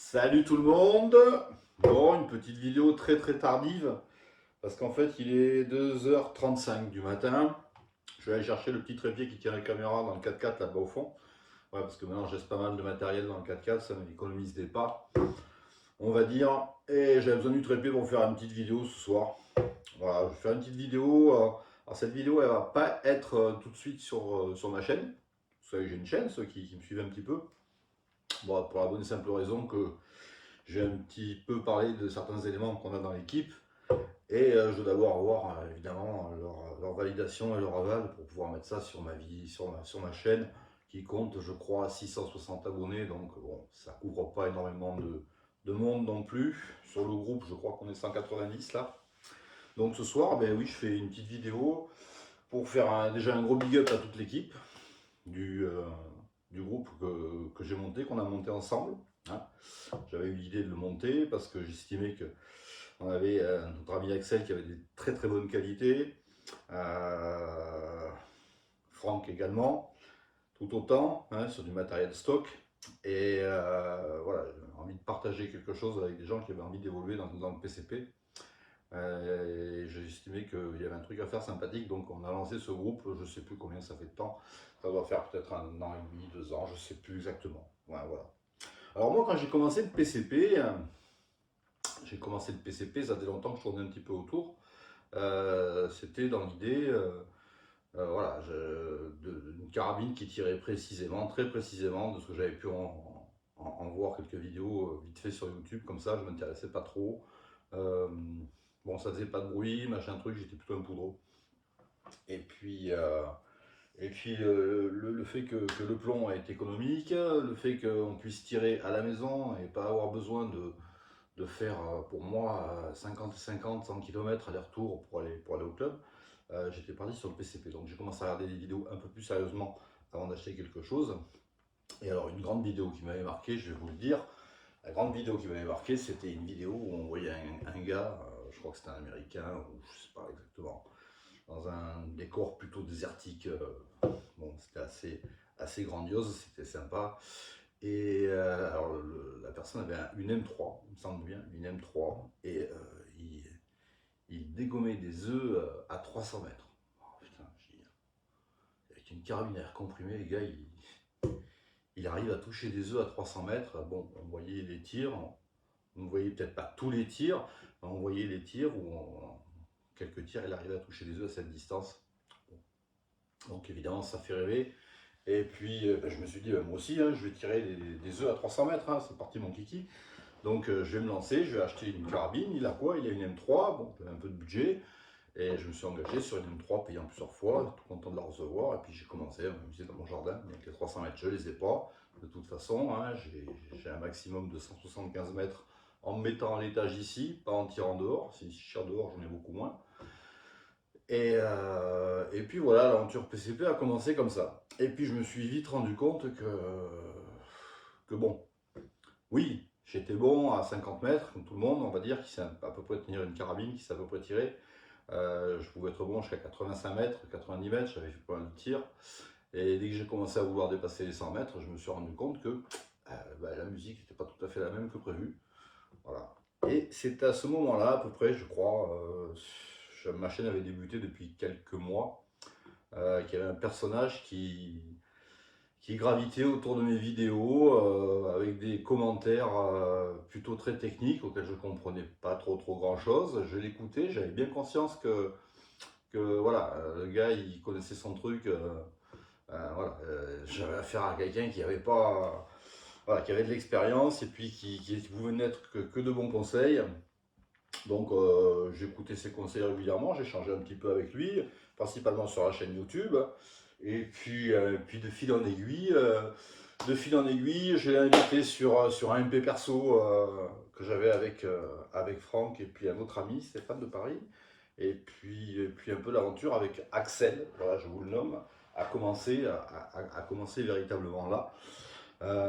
Salut tout le monde. Bon, une petite vidéo très tardive parce qu'en fait il est 2h35 du matin. Je vais aller chercher le petit trépied qui tient la caméra dans le 4x4 là-bas au fond. Ouais, parce que maintenant j'ai pas mal de matériel dans le 4x4, ça m'économise des pas, on va dire. Et j'avais besoin du trépied pour faire une petite vidéo ce soir. Voilà, je vais faire une petite vidéo. Alors cette vidéo elle va pas être tout de suite sur ma chaîne. Vous savez, j'ai une chaîne, ceux qui me suivent un petit peu. Bon, pour la bonne et simple raison que j'ai un petit peu parlé de certains éléments qu'on a dans l'équipe et je dois d'abord avoir évidemment leur validation et leur aval pour pouvoir mettre ça sur ma vie, sur ma chaîne qui compte, je crois, 660 abonnés. Donc bon, ça couvre pas énormément de monde non plus. Sur le groupe, je crois qu'on est 190 là. Donc ce soir, ben oui, je fais une petite vidéo pour faire déjà un gros big up à toute l'équipe du groupe que j'ai monté, qu'on a monté ensemble. Hein. J'avais eu l'idée de le monter parce que j'estimais que on avait notre ami Axel qui avait des très bonnes qualités, Franck également, tout autant, hein, sur du matériel stock. Et voilà, j'avais envie de partager quelque chose avec des gens qui avaient envie d'évoluer dans le PCP. Et j'ai estimé qu'il y avait un truc à faire sympathique, donc on a lancé ce groupe, je ne sais plus combien ça fait de temps, ça doit faire peut-être 1 an et demi, 2 ans, je ne sais plus exactement. Ouais, voilà. Alors moi quand j'ai commencé le PCP, ça faisait longtemps que je tournais un petit peu autour. C'était dans l'idée voilà, d'une carabine qui tirait précisément, très précisément, de ce que j'avais pu en voir quelques vidéos vite fait sur YouTube, comme ça, je ne m'intéressais pas trop. Bon, ça faisait pas de bruit, machin truc, j'étais plutôt un poudreau. Et puis, le fait que le plomb est économique, le fait qu'on puisse tirer à la maison et pas avoir besoin de faire pour moi 50, 100 km aller-retour pour aller au club, j'étais parti sur le PCP. Donc j'ai commencé à regarder des vidéos un peu plus sérieusement avant d'acheter quelque chose. Et alors une grande vidéo qui m'avait marqué, je vais vous le dire, la grande vidéo qui m'avait marqué, c'était une vidéo où on voyait un gars, je crois que c'était un Américain, ou je sais pas exactement, dans un décor plutôt désertique. Bon, c'était assez grandiose, c'était sympa. Et alors la personne avait une M3, il me semble bien, une M3, et il dégommait des œufs à 300 mètres. Oh, putain, avec une carabine à air comprimé, les gars, il arrive à toucher des œufs à 300 mètres. Bon, on voyait les tirs, on ne voyait peut-être pas tous les tirs, mais on voyait les tirs où quelques tirs, il arrivait à toucher des œufs à cette distance. Bon. Donc évidemment, ça fait rêver. Et puis, ben, je me suis dit, ben, moi aussi, hein, je vais tirer des œufs à 300 mètres, hein, c'est parti mon kiki. Donc je vais me lancer, je vais acheter une carabine, il a quoi? Il a une M3, bon, un peu de budget. Et je me suis engagé sur une M3 payant plusieurs fois, tout content de la recevoir. Et puis j'ai commencé à m'amuser dans mon jardin. Donc les 300 mètres, je les ai pas. De toute façon, hein, j'ai un maximum de 175 mètres en me mettant à l'étage ici, pas en tirant dehors. Si je tire dehors, j'en ai beaucoup moins. Et puis voilà, l'aventure PCP a commencé comme ça. Et puis je me suis vite rendu compte que bon, oui, j'étais bon à 50 mètres, comme tout le monde, on va dire, qui sait à peu près tenir une carabine, qui sait à peu près tirer. Je pouvais être bon jusqu'à 85 mètres, 90 mètres, j'avais fait pas mal de tirs. Et dès que j'ai commencé à vouloir dépasser les 100 mètres, je me suis rendu compte que bah, la musique n'était pas tout à fait la même que prévu. Voilà. Et c'est à ce moment-là, à peu près, je crois, ma chaîne avait débuté depuis quelques mois, qu'il y avait un personnage qui gravitait autour de mes vidéos avec des commentaires plutôt très techniques auxquels je ne comprenais pas trop grand chose. Je l'écoutais, j'avais bien conscience que voilà, le gars il connaissait son truc. Voilà, j'avais affaire à quelqu'un qui avait pas, voilà, qui avait de l'expérience et puis qui pouvait n'être que de bons conseils. Donc j'écoutais ses conseils régulièrement, j'échangeais un petit peu avec lui, principalement sur la chaîne YouTube. Et puis de fil en aiguille, je l'ai invité sur un MP perso que j'avais avec Franck et puis un autre ami, Stéphane de Paris. Et puis un peu l'aventure avec Axel, voilà, je vous le nomme, a commencé véritablement là.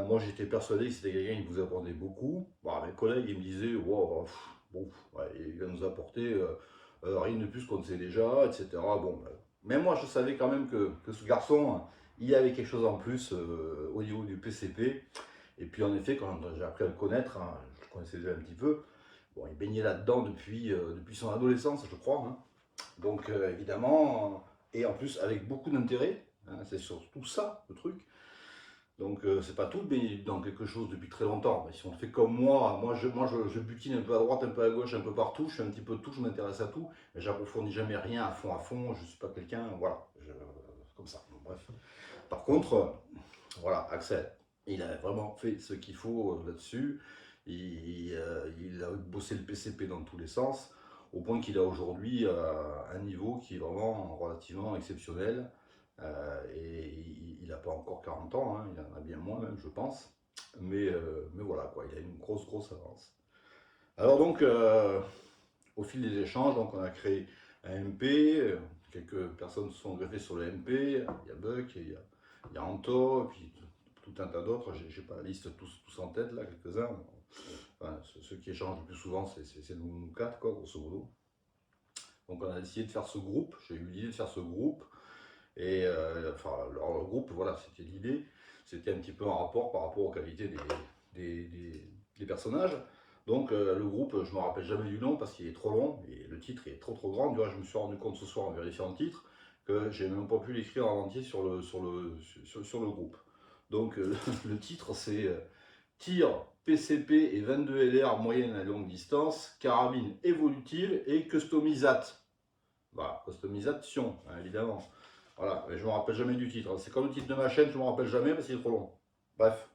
Moi j'étais persuadé que c'était quelqu'un qui vous apprenait beaucoup. Bon, mes collègues ils me disaient, wow, bon, ouais, il va nous apporter rien de plus qu'on ne sait déjà, etc. Bon, mais moi je savais quand même que ce garçon, il y avait quelque chose en plus au niveau du PCP. Et puis en effet, quand j'ai appris à le connaître, hein, je le connaissais déjà un petit peu, bon, il baignait là-dedans depuis son adolescence, je crois, hein. Donc évidemment, et en plus avec beaucoup d'intérêt, hein, c'est surtout ça le truc. Donc c'est pas tout de baigner dans quelque chose depuis très longtemps. Mais si on le fait comme moi je butine un peu à droite, un peu à gauche, un peu partout, je fais un petit peu de tout, je m'intéresse à tout, mais j'approfondis jamais rien à fond, je suis pas quelqu'un, voilà, comme ça. Bon, bref. Par contre, voilà, Axel, il a vraiment fait ce qu'il faut là-dessus. Il a bossé le PCP dans tous les sens, au point qu'il a aujourd'hui un niveau qui est vraiment relativement exceptionnel. Et il n'a pas encore 40 ans, hein, il en a bien moins même, je pense. Mais voilà, quoi, il a une grosse avance. Alors donc, au fil des échanges, donc on a créé un MP, quelques personnes se sont greffées sur le MP, il y a Buck, il y a Anto, et puis tout un tas d'autres, j'ai pas la liste tous en tête là, quelques-uns. Enfin, ceux qui échangent le plus souvent, c'est nous quatre, quoi, grosso modo. Donc on a décidé de faire ce groupe, j'ai eu l'idée de faire ce groupe, et enfin, le groupe, voilà, c'était l'idée, c'était un petit peu en rapport par rapport aux qualités des personnages. Donc le groupe, je ne me rappelle jamais du nom parce qu'il est trop long, et le titre est trop grand. Du coup, je me suis rendu compte ce soir en vérifiant le titre, que j'ai même pas pu l'écrire en entier sur le groupe. Donc le titre c'est Tir, PCP et 22 LR moyenne à longue distance, carabine évolutive et customisate. Voilà, customisation, hein, évidemment. Voilà, mais je me rappelle jamais du titre. C'est comme le titre de ma chaîne, je me rappelle jamais parce qu'il est trop long. Bref,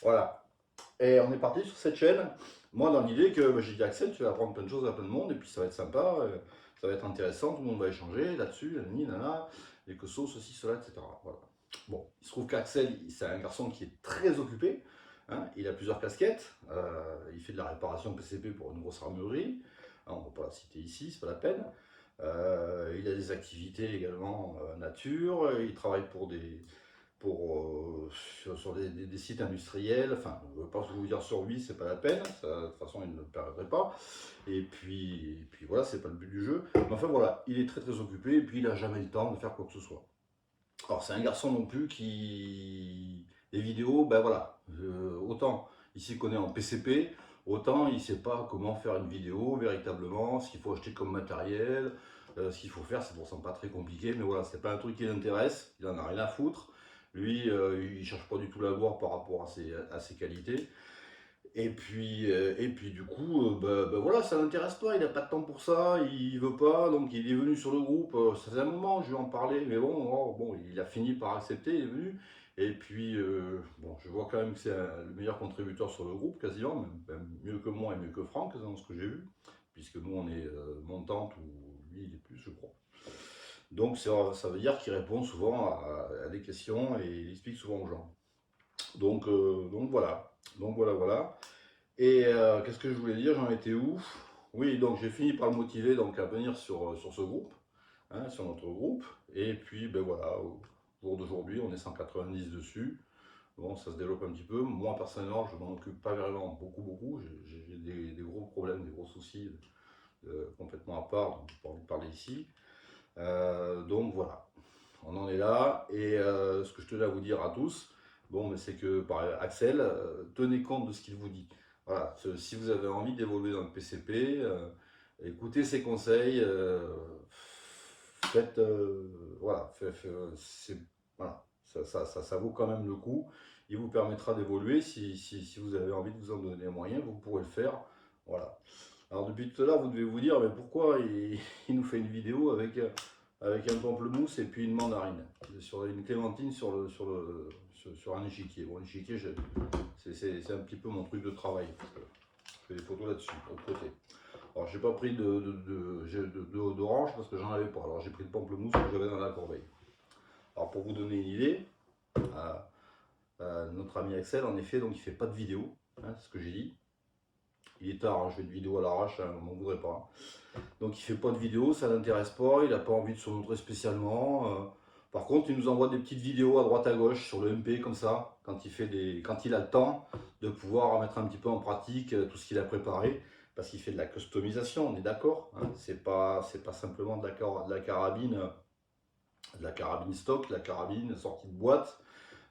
voilà. Et on est parti sur cette chaîne. Moi, dans l'idée que j'ai dit Axel, tu vas apprendre plein de choses à plein de monde et puis ça va être sympa, ça va être intéressant, tout le monde va échanger là-dessus, nana, les cossos, ceci, cela, etc. Voilà. Bon, il se trouve qu'Axel, c'est un garçon qui est très occupé. Hein, il a plusieurs casquettes. Il fait de la réparation PCP pour une grosse armurerie. Hein, on ne va pas la citer ici, c'est pas la peine. Il a des activités également nature, il travaille sur des sites industriels, enfin, je ne veux pas vous dire sur lui, c'est pas la peine, ça, de toute façon il ne le permettrait pas, et puis voilà, c'est pas le but du jeu, mais enfin voilà, il est très occupé, et puis il n'a jamais le temps de faire quoi que ce soit. Alors c'est un garçon non plus qui... Les vidéos, ben voilà, autant il s'y connaît en PCP, autant il ne sait pas comment faire une vidéo véritablement, ce qu'il faut acheter comme matériel, ce qu'il faut faire, c'est pour ça pas très compliqué, mais voilà, c'est pas un truc qui l'intéresse, il en a rien à foutre. Lui, il cherche pas du tout la gloire par rapport à ses qualités. Et puis du coup, bah voilà, ça l'intéresse pas, il n'a pas de temps pour ça, il veut pas, donc il est venu sur le groupe, ça faisait un moment, je lui en parlais, mais bon, bon, il a fini par accepter, il est venu, et puis, bon, je vois quand même que c'est le meilleur contributeur sur le groupe, quasiment, même mieux que moi et mieux que Franck, dans ce que j'ai vu, puisque nous on est montante, ou lui il est plus, je crois. Donc ça veut dire qu'il répond souvent à des questions, et il explique souvent aux gens. Donc voilà, voilà. Et qu'est-ce que je voulais dire? J'en étais où? Oui, donc j'ai fini par le motiver donc, à venir sur ce groupe, hein, sur notre groupe. Et puis, ben voilà, au jour d'aujourd'hui, on est 190 dessus. Bon, ça se développe un petit peu. Moi, personnellement, je ne m'en occupe pas vraiment beaucoup. J'ai des gros problèmes, des gros soucis complètement à part, donc je n'ai pas envie de parler ici. Donc voilà, on en est là. Et ce que je tenais à vous dire à tous, bon, c'est que par Axel, tenez compte de ce qu'il vous dit. Voilà, si vous avez envie d'évoluer dans le PCP, écoutez ses conseils, faites, voilà, voilà, ça vaut quand même le coup. Il vous permettra d'évoluer. Si vous avez envie de vous en donner les moyens, vous pourrez le faire. Voilà. Alors depuis tout à l'heure, vous devez vous dire, mais pourquoi il nous fait une vidéo avec un pamplemousse et puis une mandarine, sur une clémentine sur un échiquier. Bon, l'échiquier, c'est un petit peu mon truc de travail. Je fais des photos là-dessus, de l'autre côté. Alors, j'ai pas pris d'orange parce que j'en avais pas. Alors, j'ai pris le pamplemousse que j'avais dans la corbeille. Alors, pour vous donner une idée, notre ami Axel, en effet, donc il fait pas de vidéo, hein, c'est ce que j'ai dit. Il est tard, hein, je fais une vidéo à l'arrache, hein, on m'en voudrait pas. Donc il fait pas de vidéo, ça l'intéresse pas, il n'a pas envie de se montrer spécialement. Par contre, il nous envoie des petites vidéos à droite à gauche sur le MP comme ça, quand il a le temps de pouvoir mettre un petit peu en pratique tout ce qu'il a préparé, parce qu'il fait de la customisation, on est d'accord, hein. C'est pas simplement de la carabine stock, de la carabine sortie de boîte.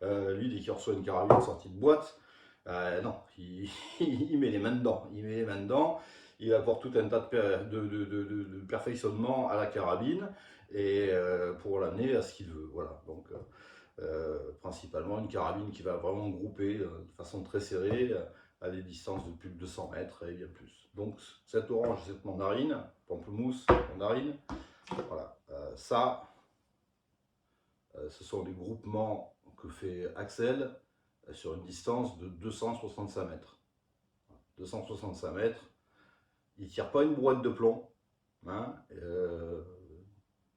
Lui, dès qu'il reçoit une carabine sortie de boîte, non, il met les mains dedans. Il met les mains dedans, il apporte tout un tas de perfectionnement à la carabine et pour l'amener à ce qu'il veut. Voilà, donc principalement une carabine qui va vraiment grouper de façon très serrée à des distances de plus de 200 mètres et bien plus. Donc cette orange et cette mandarine, pamplemousse, mandarine, voilà, ce sont les groupements que fait Axel sur une distance de 265 mètres. 265 mètres, il ne tire pas une brouette de plomb. Hein,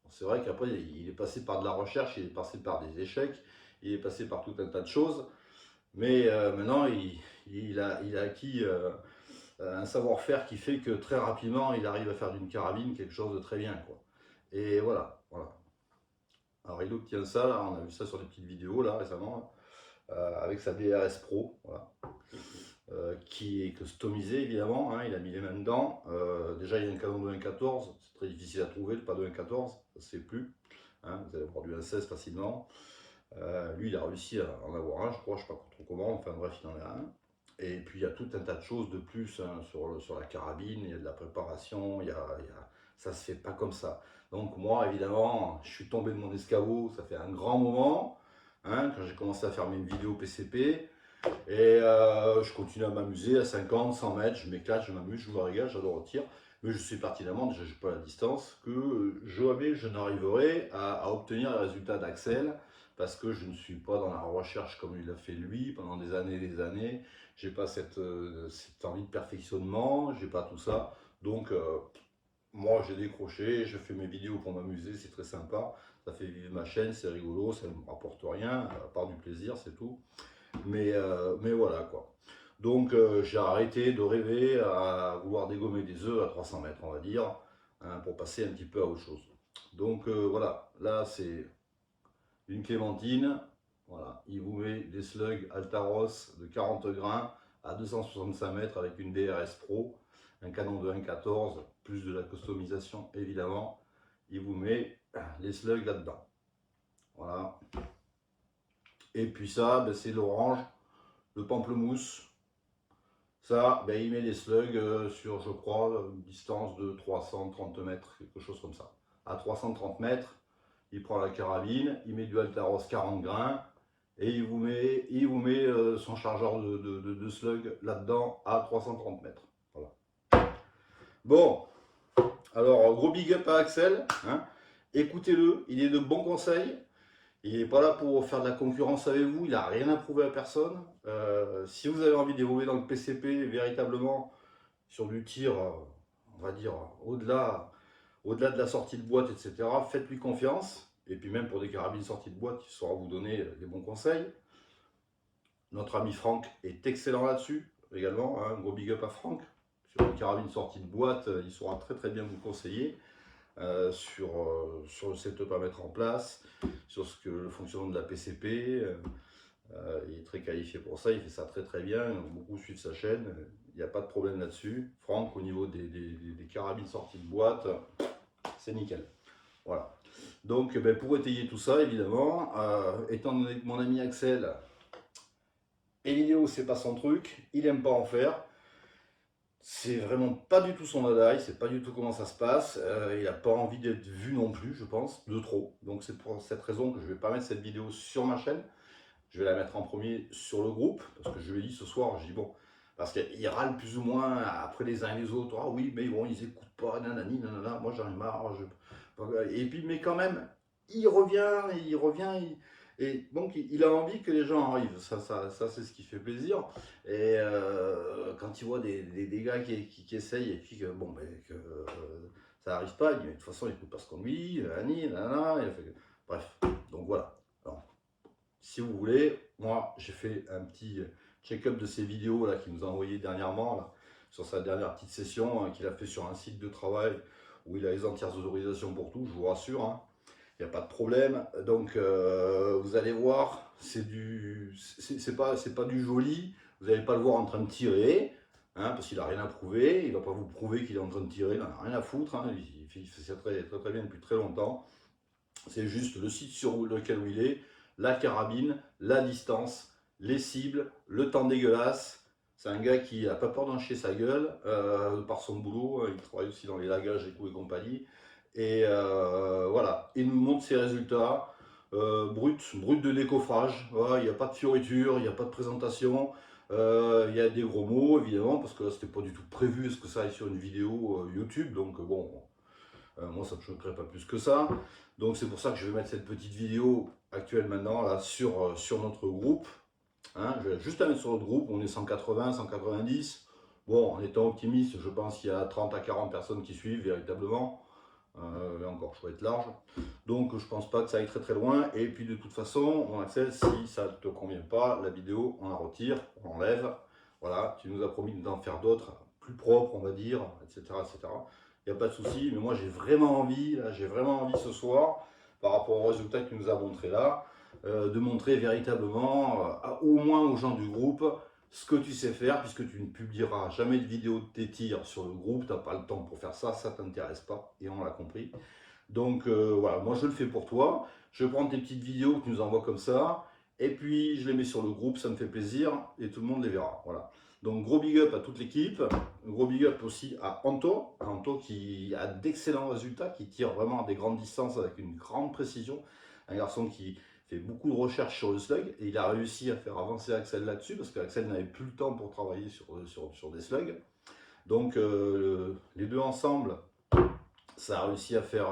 c'est vrai qu'après, il est passé par de la recherche, il est passé par des échecs, il est passé par tout un tas de choses. Mais maintenant, il a acquis un savoir-faire qui fait que très rapidement, il arrive à faire d'une carabine quelque chose de très bien, quoi. Et voilà, voilà. Alors il obtient ça, là, on a vu ça sur des petites vidéos là récemment, avec sa DRS Pro, voilà, qui est customisé évidemment, hein, il a mis les mains dedans. Déjà il y a un canon de 1.14, c'est très difficile à trouver, pas de 1.14, ça ne se fait plus, hein, vous allez avoir du 1.16 facilement. Lui il a réussi à en avoir un, je crois, je ne sais pas contre comment, enfin bref il en a un. Et puis il y a tout un tas de choses de plus hein, sur la carabine, il y a de la préparation, ça ne se fait pas comme ça. Donc moi, évidemment, je suis tombé de mon escabeau, ça fait un grand moment, hein, quand j'ai commencé à faire mes vidéos PCP, et je continue à m'amuser à 50, 100 mètres, je m'éclate, je m'amuse, je me régale, j'adore le tir, mais je sais pertinemment, déjà je n'ai pas la distance, que jamais je n'arriverai à obtenir le résultat d'Axel, parce que je ne suis pas dans la recherche comme il a fait lui pendant des années et des années, j'ai pas cette envie de perfectionnement, j'ai pas tout ça, donc moi j'ai décroché, je fais mes vidéos pour m'amuser, c'est très sympa, ça fait vivre ma chaîne, c'est rigolo, ça ne me rapporte rien, à part du plaisir, c'est tout. Mais voilà quoi. Donc j'ai arrêté de rêver à vouloir dégommer des œufs à 300 mètres, on va dire, hein, pour passer un petit peu à autre chose. Donc voilà, là c'est une clémentine, voilà, il vous met des slugs Altaros de 40 grains à 265 mètres avec une DRS Pro, un canon de 1.14, plus de la customisation évidemment, il vous met les slugs là-dedans. Voilà. Et puis ça, ben, c'est l'orange, le pamplemousse. Ça, ben, il met les slugs sur, je crois, une distance de 330 mètres, quelque chose comme ça. À 330 mètres, il prend la carabine, il met du Altaros 40 grains, et il vous met son chargeur de slug là-dedans à 330 mètres. Voilà. Bon, alors gros big up à Axel, hein. Écoutez-le, il est de bons conseils. Il n'est pas là pour faire de la concurrence avec vous, il n'a rien à prouver à personne. Si vous avez envie d'évoluer dans le PCP véritablement sur du tir, on va dire, au-delà de la sortie de boîte, etc., faites-lui confiance. Et puis même pour des carabines sorties de boîte, il saura vous donner des bons conseils. Notre ami Franck est excellent là-dessus également, hein, gros big up à Franck. Sur une carabine sortie de boîte, il saura très très bien vous conseiller. Sur le setup à mettre en place, sur le fonctionnement de la PCP. Il est très qualifié pour ça, il fait ça très très bien, beaucoup suivent sa chaîne, il n'y a pas de problème là-dessus. Franck, au niveau des carabines sorties de boîte, c'est nickel. Voilà. Donc ben, pour étayer tout ça, évidemment, étant donné que mon ami Axel, les vidéos c'est pas son truc, il aime pas en faire. C'est vraiment pas du tout son dada, il sait pas du tout comment ça se passe, il n'a pas envie d'être vu non plus, je pense, de trop. Donc c'est pour cette raison que je vais pas mettre cette vidéo sur ma chaîne, je vais la mettre en premier sur le groupe, parce que je lui ai dit ce soir, je dis bon, parce qu'il râle plus ou moins après les uns et les autres, ah oui, mais bon, ils écoutent pas, nanani, nanana, moi j'en ai marre, et puis, mais quand même, il revient, et donc il a envie que les gens arrivent, ça c'est ce qui fait plaisir. Et quand il voit des gars qui essayent et puis que bon, ben, que ça n'arrive pas, il dit mais de toute façon il écoute pas ce qu'on lui dit, bref, donc voilà. Alors, si vous voulez, moi j'ai fait un petit check-up de ces vidéos là qu'il nous a envoyé dernièrement là, sur sa dernière petite session hein, qu'il a fait sur un site de travail où il a les entières autorisations pour tout, je vous rassure, hein. Il n'y a pas de problème. Donc vous allez voir, c'est pas du joli. Vous n'allez pas le voir en train de tirer, hein, parce qu'il n'a rien à prouver. Il ne va pas vous prouver qu'il est en train de tirer, il n'en a rien à foutre. Hein. Il fait ça très, très, très bien depuis très longtemps. C'est juste le site sur lequel il est. la carabine, la distance, les cibles, le temps dégueulasse. C'est un gars qui n'a pas peur d'en chier sa gueule par son boulot. Il travaille aussi dans les lagages et coups et compagnie. Et voilà, il nous montre ses résultats brut de décoffrage. Voilà, il n'y a pas de fioriture, il n'y a pas de présentation. Il y a des gros mots évidemment parce que là c'était pas du tout prévu ce que ça aille sur une vidéo YouTube, donc bon, moi ça me choquerait pas plus que ça. Donc c'est pour ça que je vais mettre cette petite vidéo actuelle maintenant là sur notre groupe. Hein, je vais juste la mettre sur notre groupe, on est 180, 190. Bon, en étant optimiste, je pense qu'il y a 30 à 40 personnes qui suivent véritablement. Et encore, je peux être large. Donc je pense pas que ça aille très très loin. Et puis de toute façon, mon Axel, si ça ne te convient pas, la vidéo, on la retire, on l'enlève. Voilà, tu nous as promis d'en faire d'autres, plus propres, on va dire, etc. etc. Il n'y a pas de souci, mais moi j'ai vraiment envie, là, j'ai vraiment envie ce soir, par rapport au résultat que tu nous as montré là, de montrer véritablement, au moins aux gens du groupe, ce que tu sais faire, puisque tu ne publieras jamais de vidéo de tes tirs sur le groupe, tu n'as pas le temps pour faire ça, ça ne t'intéresse pas, et on l'a compris. Donc voilà, moi je le fais pour toi, je prends tes petites vidéos que tu nous envoies comme ça, et puis je les mets sur le groupe, ça me fait plaisir, et tout le monde les verra, voilà. Donc gros big up à toute l'équipe, gros big up aussi à Anto qui a d'excellents résultats, qui tire vraiment à des grandes distances avec une grande précision, un garçon qui fait beaucoup de recherches sur le slug, et il a réussi à faire avancer Axel là-dessus, parce qu'Axel n'avait plus le temps pour travailler sur des slugs. Donc les deux ensemble, ça a réussi à faire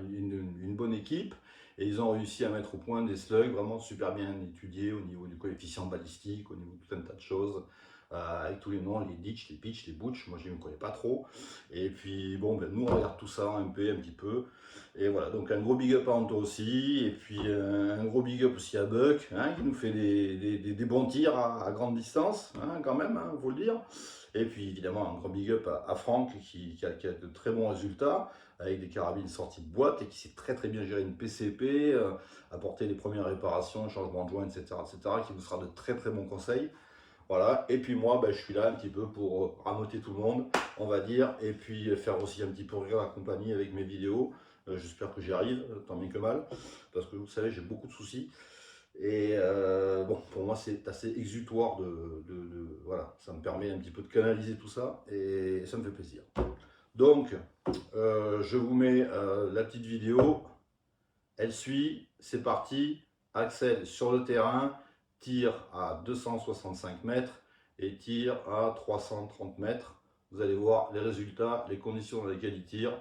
une bonne équipe, et ils ont réussi à mettre au point des slugs vraiment super bien étudiés au niveau du coefficient balistique, au niveau de tout un tas de choses, avec tous les noms, les ditch, les pitch, les butch, moi je ne me connais pas trop. Et puis bon, ben, nous on regarde tout ça en MP un petit peu. Et voilà, donc un gros big up à Anto aussi, et puis un gros big up aussi à Buck, hein, qui nous fait des bons tirs à grande distance, hein, quand même, hein, faut le dire. Et puis évidemment un gros big up à Franck qui a de très bons résultats, avec des carabines sorties de boîte, et qui sait très très bien gérer une PCP, apporter les premières réparations, changement de joint, etc., etc., qui vous sera de très très bons conseils. Voilà, et puis moi, ben, je suis là un petit peu pour ramoter tout le monde, on va dire, et puis faire aussi un petit peu rire la compagnie avec mes vidéos. J'espère que j'y arrive, tant bien que mal, parce que vous savez, j'ai beaucoup de soucis. Et bon, pour moi, c'est assez exutoire voilà, ça me permet un petit peu de canaliser tout ça, et ça me fait plaisir. Donc, je vous mets la petite vidéo, elle suit, c'est parti. Axel sur le terrain, tire à 265 mètres et tire à 330 mètres. Vous allez voir les résultats, les conditions dans lesquelles il tire.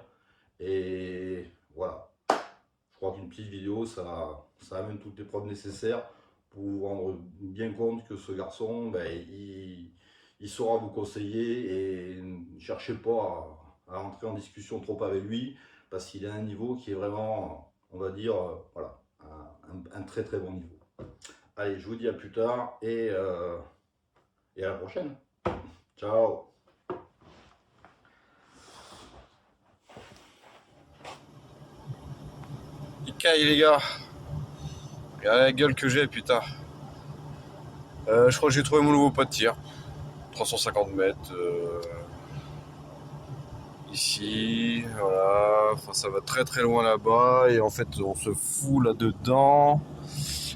Et voilà, je crois qu'une petite vidéo, ça amène toutes les preuves nécessaires pour vous rendre bien compte que ce garçon, ben, il saura vous conseiller, et ne cherchez pas à entrer en discussion trop avec lui, parce qu'il a un niveau qui est vraiment, on va dire, voilà, un très très bon niveau. Allez, je vous dis à plus tard, et à la prochaine. Ciao. Il caille les gars. Regardez la gueule que j'ai, putain. Je crois que j'ai trouvé mon nouveau pot de tir. 350 mètres. Ici, voilà. Enfin, ça va très très loin là-bas. Et en fait, on se fout là-dedans.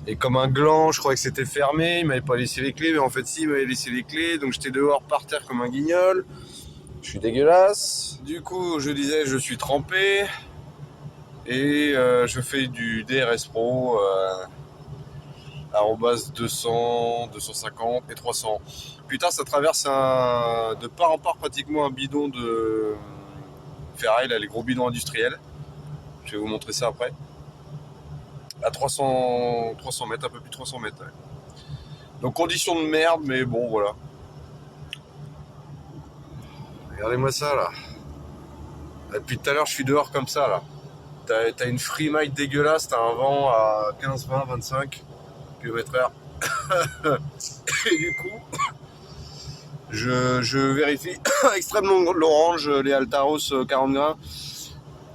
Et comme un gland, je croyais que c'était fermé. Il m'avait pas laissé les clés. Mais en fait, si, il m'avait laissé les clés. Donc j'étais dehors par terre comme un guignol. Je suis dégueulasse. Du coup, je disais, je suis trempé. Et je fais du DRS Pro. Arrobas 200, 250 et 300. Putain, ça traverse de part en part pratiquement un bidon de ferraille, là, les gros bidons industriels. Je vais vous montrer ça après. À 300 mètres, un peu plus de 300 mètres. Ouais. Donc conditions de merde, mais bon, voilà. Regardez-moi ça, là. Depuis tout à l'heure, je suis dehors comme ça, là. T'as une free might dégueulasse, t'as un vent à 15, 20, 25 km/h. Et du coup, je vérifie extrême l'orange, les Altaros 40 grains.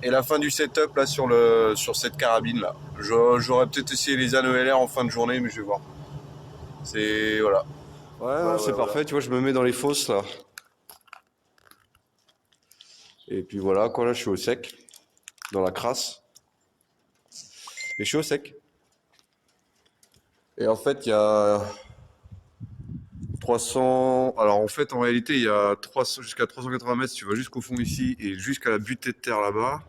Et la fin du setup là sur cette carabine là. J'aurais peut-être essayé les anneaux LR en fin de journée, mais je vais voir. C'est voilà. Ouais, c'est parfait, voilà. Tu vois, je me mets dans les fosses là. Et puis voilà, quoi, là je suis au sec, dans la crasse. Et je suis au sec. Et en fait, il y a 300. Alors en fait, en réalité, il y a 300 jusqu'à 380 mètres. Tu vas jusqu'au fond ici et jusqu'à la butée de terre là-bas.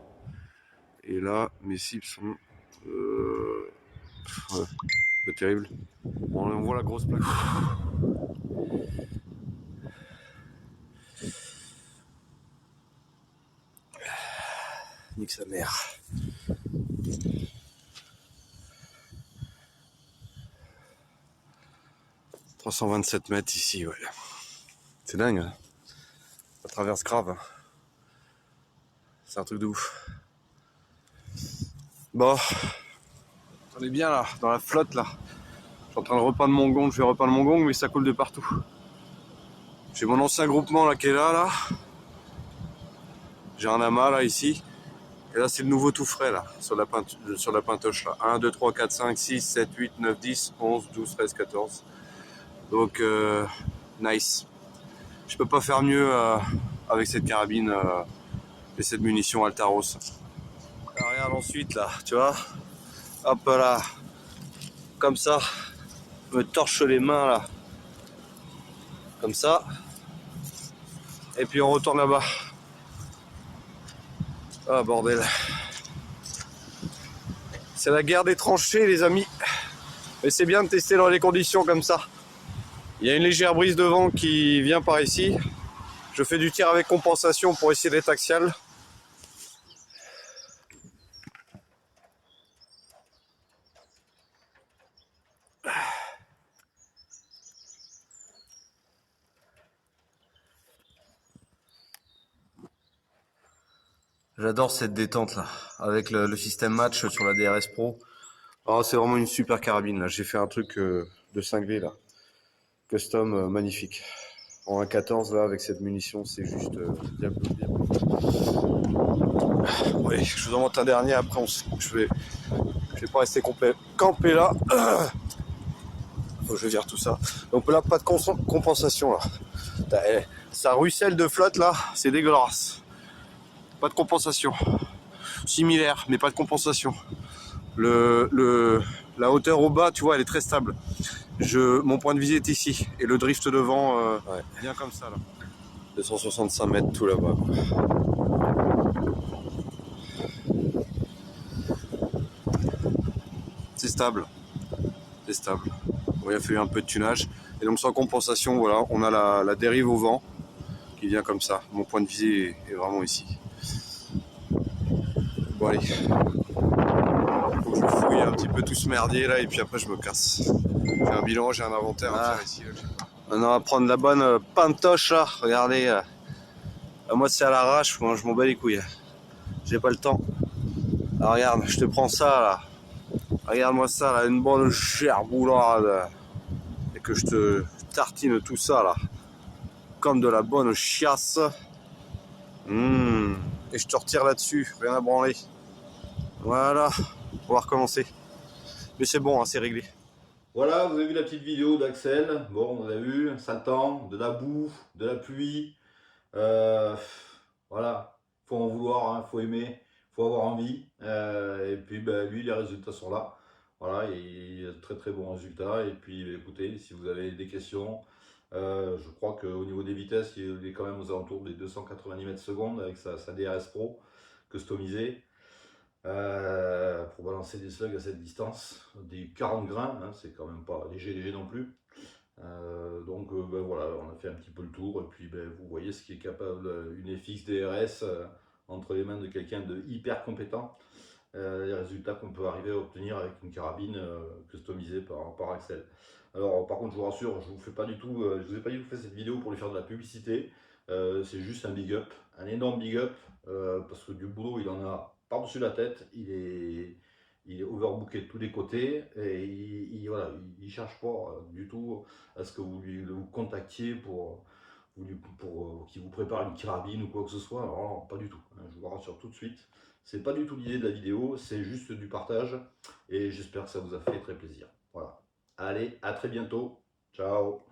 Et là, mes cibles sont ouais, pas terrible. Bon, on voit la grosse plaque. Nique sa mère. 327 mètres ici, ouais. C'est dingue, hein. Ça traverse grave. Hein. C'est un truc de ouf. Bon, on est bien là, dans la flotte là. Je suis en train de repeindre mon gong, je vais repeindre mon gong, mais ça coule de partout. J'ai mon ancien groupement là qui est là. J'ai un amas là ici. Et là c'est le nouveau tout frais là, sur la pintoche là. 1, 2, 3, 4, 5, 6, 7, 8, 9, 10, 11, 12, 13, 14. Donc nice. Je peux pas faire mieux avec cette carabine et cette munition Altaros. Alors, regarde ensuite là, tu vois. Hop là. Comme ça. Je me torche les mains là. Comme ça. Et puis on retourne là-bas. Ah bordel. C'est la guerre des tranchées les amis. Mais c'est bien de tester dans les conditions comme ça. Il y a une légère brise de vent qui vient par ici. Je fais du tir avec compensation pour essayer d'être axial. J'adore cette détente là, avec le système match sur la DRS Pro. Oh, c'est vraiment une super carabine là. J'ai fait un truc de cinglé là. Custom magnifique. En 1.14 là avec cette munition, c'est juste bien. Oui, je vous en montre un dernier. Après, je vais pas rester campé là. Faut que je vire tout ça. Donc là, pas de compensation là. Ça ruisselle de flotte là, c'est dégueulasse. Pas de compensation. Similaire, mais pas de compensation. La hauteur au bas, tu vois, elle est très stable. Mon point de visée est ici. Et le drift devant, bien comme ça là. 265 mètres tout là-bas. C'est stable. C'est stable. Bon, il a fallu un peu de tunage. Et donc sans compensation, voilà, on a la dérive au vent qui vient comme ça. Mon point de visée est vraiment ici. Bon allez. Faut que je fouille un petit peu tout ce merdier là et puis après je me casse. J'ai un bilan, j'ai un inventaire à faire ici. Là, maintenant on va prendre la bonne pintoche là. Regardez. Moi c'est à l'arrache, moi je m'en bats les couilles. J'ai pas le temps. Alors regarde, je te prends ça là. Regarde-moi ça là, une bonne gerboulade. Et que je te tartine tout ça là. Comme de la bonne chiasse. Et je te retire là-dessus, rien à branler. Voilà, on va recommencer. Mais c'est bon, hein, c'est réglé. Voilà, vous avez vu la petite vidéo d'Axel. Bon, on a vu, sale temps, de la boue, de la pluie. Euh, voilà, faut en vouloir, hein, faut aimer, faut avoir envie. Et puis ben, lui, les résultats sont là. Voilà, il a de très très bons résultats. Et puis écoutez, si vous avez des questions, je crois qu'au niveau des vitesses, il est quand même aux alentours des 290 mètres secondes avec sa DRS Pro customisée. Pour balancer des slugs à cette distance, des 40 grains, hein, c'est quand même pas léger non plus. Donc ben voilà, on a fait un petit peu le tour et puis ben, vous voyez ce qui est capable une FX DRS entre les mains de quelqu'un de hyper compétent, les résultats qu'on peut arriver à obtenir avec une carabine customisée par Axel. Alors par contre je vous rassure, je vous ai pas du tout fait cette vidéo pour lui faire de la publicité, c'est juste un big up, un énorme big up, parce que du boulot il en a par-dessus la tête, il est overbooké de tous les côtés et voilà, il cherche pas du tout à ce que vous contactiez pour qu'il vous prépare une carabine ou quoi que ce soit. Alors non, pas du tout, hein, je vous rassure tout de suite. C'est pas du tout l'idée de la vidéo, c'est juste du partage et j'espère que ça vous a fait très plaisir. Voilà. Allez, à très bientôt. Ciao.